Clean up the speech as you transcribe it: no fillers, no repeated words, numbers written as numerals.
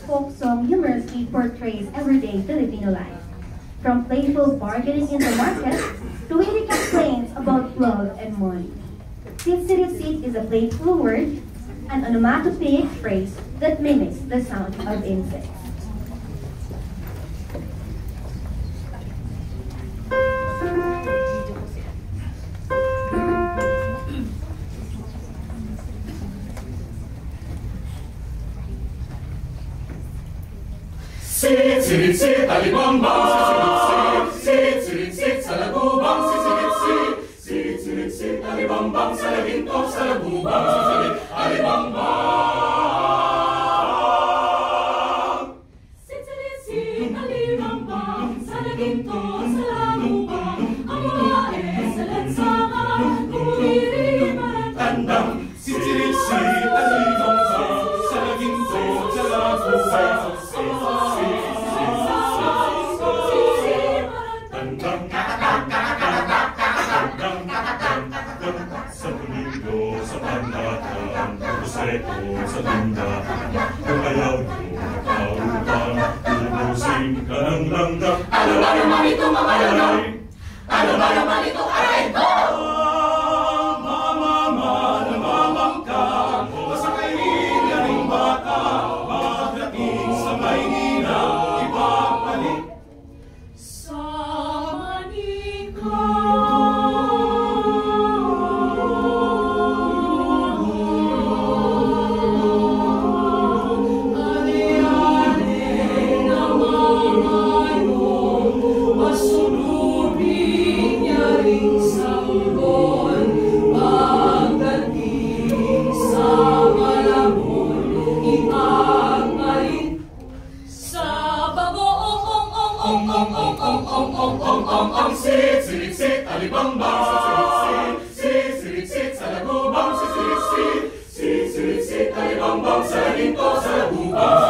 folk song humorously portrays everyday Filipino life. From playful bargaining in the market to witty complaints about love and money. Sitsit is a playful word, an onomatopoeic phrase that mimics the sound of insects. Sit, sit, sit, alibambang, sit, sit, sit, sa lagubang, sit, sit, sit, sit, sit, alibambang, sa laginto, sa lagubang, sit, alibambang. Sit, sit, sit, alibambang, sa laginto, sa lagubang, ang mga sa lansangan, kumiri maratandang. Sit, sit, sit, alibambang, sa laginto, sa lagubang, sa Domingo, sa Pandatan, Josepo, sa Tindahan, kung ayaw nyo makaupan, ubusin ka ng langgam. Ano ba naman ito, mga langgam? Ano ba naman ito, aray ko? Mama, namamangka, basta kainin ka rin bata, pagdating sa Maynila, ibabalik sa Manila. Sit, sit, sit, alibambang, sit, sit, sit, sa lagubang, sit, sit, sit, sit, sit, alibambang, sa laginto, sa lagubang.